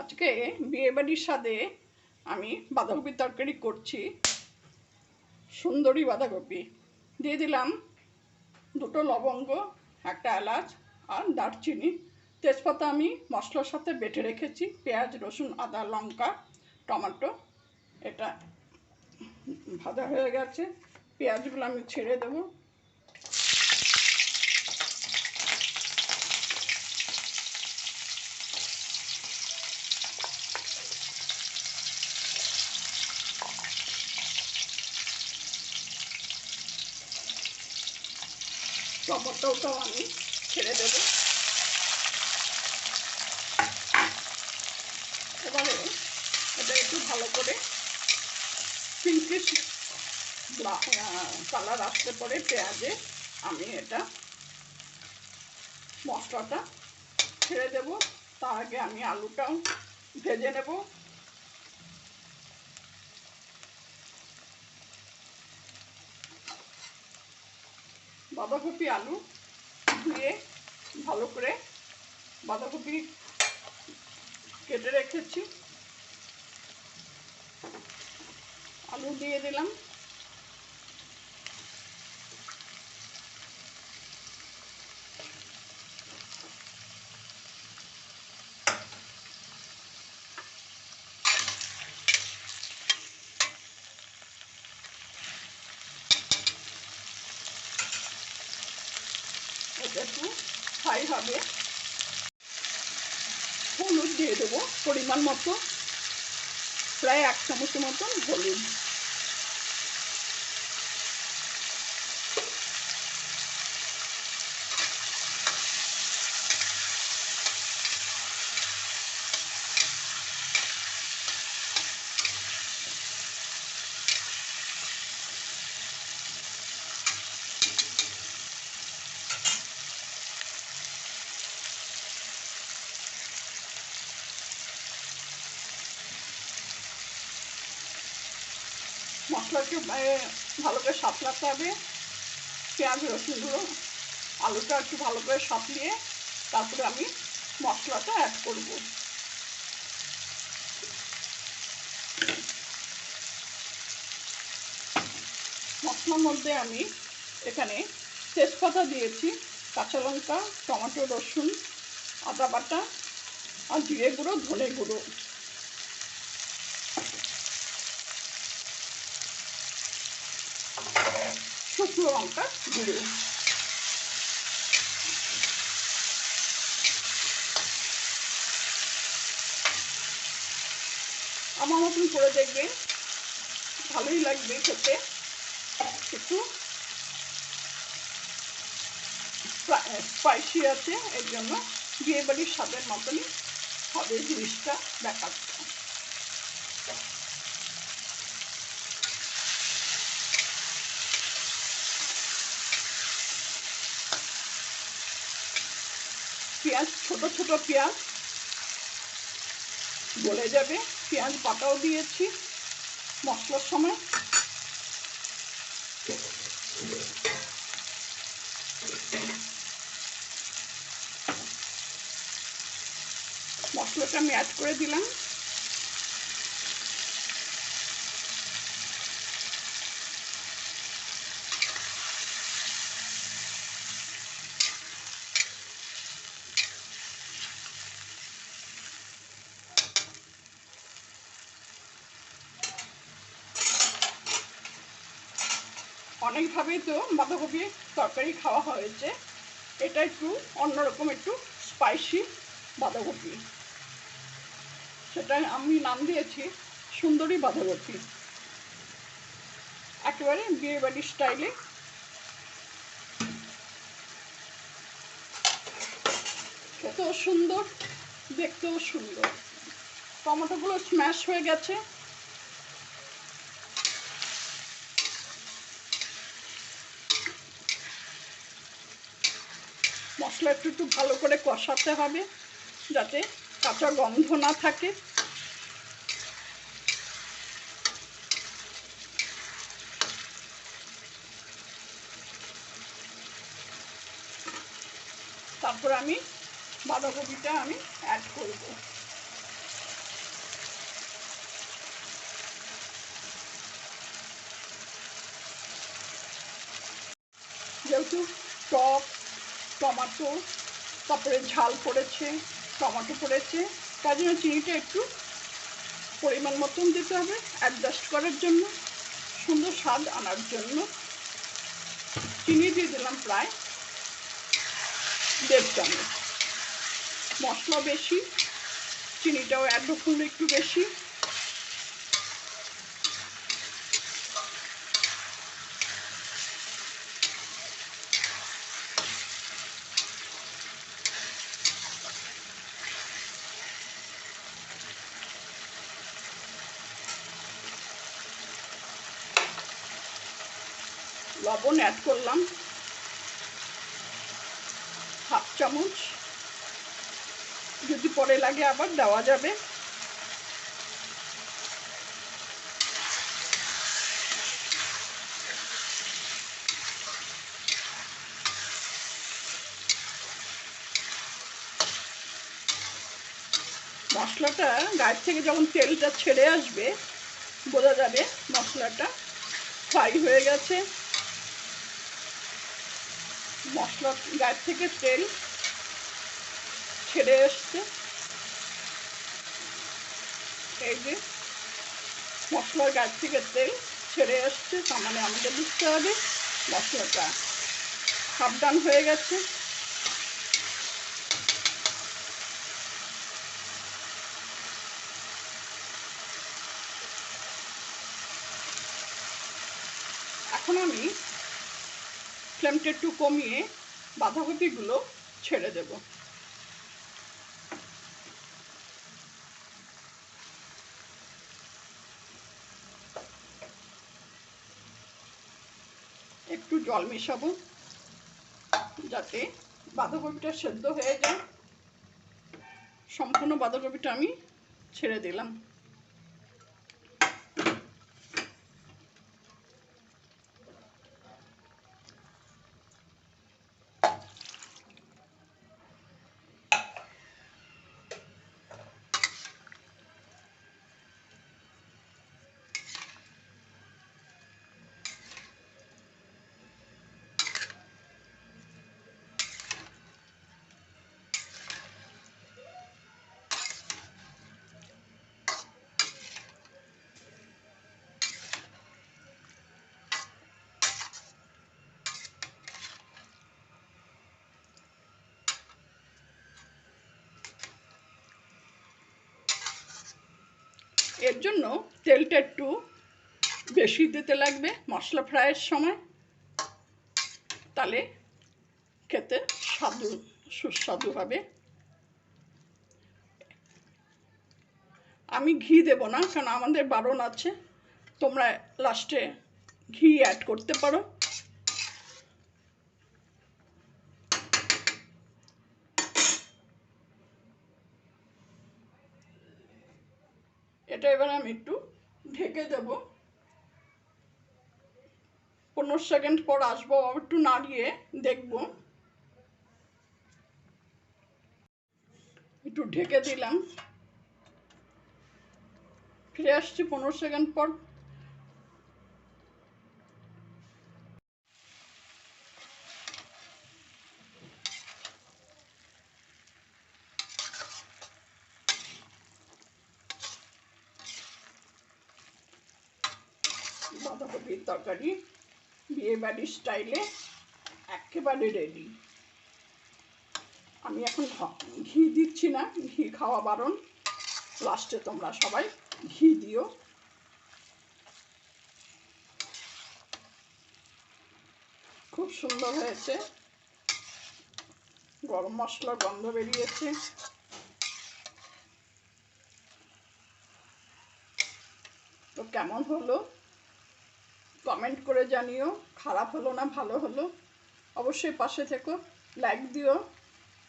আজকে বিয়েবাড়ির স্বাদে আমি বাঁধাকপির তরকারি করছি। সুন্দরী বাঁধাকপি দিয়ে দিলাম, দুটো লবঙ্গ, একটা এলাচ আর দারচিনি, তেজপাতা আমি মশলার সাথে বেটে রেখেছি, পেঁয়াজ, রসুন, আদা, লঙ্কা, টমেটো। এটা ভাজা হয়ে গেছে, পেঁয়াজগুলো আমি ছেড়ে দেবো। টমেটোটাও আমি ছেড়ে দেবো। এবারে এটা একটু ভালো করে পিঙ্কিশ কালার আসতে পরে পেঁয়াজে আমি এটা মশলাটা ছেড়ে দেব। তার আগে আমি আলুটাও ভেজে নেব। বাঁধাকপি আলু দিয়ে ভালো করে বাঁধাকপি কেটে রেখেছি, আলু দিয়ে দিলাম। এটা একটু ফ্রাই হবে। হলুদ দিয়ে দেবো পরিমাণ মতো, প্রায় 1 চামচের মতন হলুদ। মশলাকে ভালো করে সাঁতলাতে হবে। পেঁয়াজ রসুনগুলো আলুটা একটু ভালো করে সাঁতলিয়ে তারপরে আমি মশলাটা অ্যাড করব। মশলার মধ্যে আমি এখানে তেজপাতা দিয়েছি, কাঁচা লঙ্কা, টমেটো, রসুন, আদা বাটা আর জিরে গুঁড়ো, ধনে গুঁড়ো। শুকনো লঙ্কা গুঁড়ো। আমার মতন করে দেখবেন, ভালোই লাগবে খেতে। একটু স্পাইসি আছে, এর জন্য বিয়েবাড়ির স্বাদের মতনই হবে জিনিসটা দেখাচ্ছে। পেঁয়াজ, ছোট ছোট পেঁয়াজ গলে যাবে। পেঁয়াজ বাটাও দিয়েছি মশলার সময়। মশলাটা আমি অ্যাড করে দিলাম। অনেকভাবেই তো বাঁধাকপি তরকারি খাওয়া হয়েছে, এটা একটু অন্যরকম, একটু স্পাইসি বাঁধাকপি। সেটা আমি নাম দিয়েছি সুন্দরী বাঁধাকপি। একেবারে বিয়েবাড়ির স্টাইলে। খেতেও সুন্দর, দেখতেও সুন্দর। টমেটোগুলো স্ম্যাশ হয়ে গেছে। মশলা একটু ভালো করে কষাতে হবে যাতে কাঁচা গন্ধ না থাকে। তারপর আমি বাঁধাকপিটা আমি অ্যাড করব। যেহেতু টক, টমেটো, তারপরে ঝাল পড়েছে, টমেটো পড়েছে, তার জন্য চিনিটা একটু পরিমাণ মতন দিতে হবে অ্যাডজাস্ট করার জন্য, সুন্দর স্বাদ আনার জন্য। চিনি দিয়ে দিলাম প্রায় 1.5 চামচ। মশলা বেশি, চিনিটাও অ্যাড করলে একটু বেশি। লবণ অ্যাড করলাম 1/2 চামচ, যদি পরে লাগে আবার দেওয়া যাবে। মশলাটা গায়ের থেকে যখন তেলটা ছেড়ে আসবে বোঝা যাবে মশলাটা ফ্রাই হয়ে গেছে। মশলা গায়ের থেকে তেল ছেড়ে আসছে, এই যে মশলার গায়ের থেকে তেল ছেড়ে আসছে, তার মানে আমাদের বুঝতে হবে মশলাটা সাবধান হয়ে গেছে। এখন আমি ফ্লেমটা একটু কমিয়ে বাঁধাকপিগুলো ছেড়ে দেব। একটু জল মেশাবো যাতে বাঁধাকপিটা সেদ্ধ হয়ে যায়। সম্পূর্ণ বাঁধাকপিটা আমি ছেড়ে দিলাম। এর জন্য তেলটা একটু বেশি দিতে লাগবে মশলা ফ্রাইয়ের সময়, তাহলে খেতে সুস্বাদু হবে। আমি ঘি দেব না, কারণ আমাদের বারণ আছে। তোমরা লাস্টে ঘি অ্যাড করতে পারো। এটা এবার আমি একটু ঢেকে দেব। 15 সেকেন্ড পর আসবো, একটু নাড়িয়ে দেখব। একটু ঢেকে দিলাম, ফিরে আসছি 15 সেকেন্ড পর। বাঁধাকপির তরকারি বিয়ে বাড়ির স্টাইলে একেবারে রেডি। আমি এখন ঘি দিচ্ছি না, ঘি খাওয়া বারণ। লাস্টে তোমরা সবাই ঘি দিও। খুব সুন্দর হয়েছে, গরম মশলার গন্ধ বেরিয়েছে। তো কেমন হলো কমেন্ট করে জানিও। খারাপ হলো না ভালো হলো, অবশ্যই পাশে থেকো, লাইক দিও।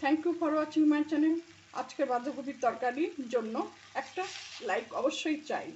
Thank you for watching my channel. আজকের বাঁধাকপির তরকারির জন্য একটা লাইক অবশ্যই চাই।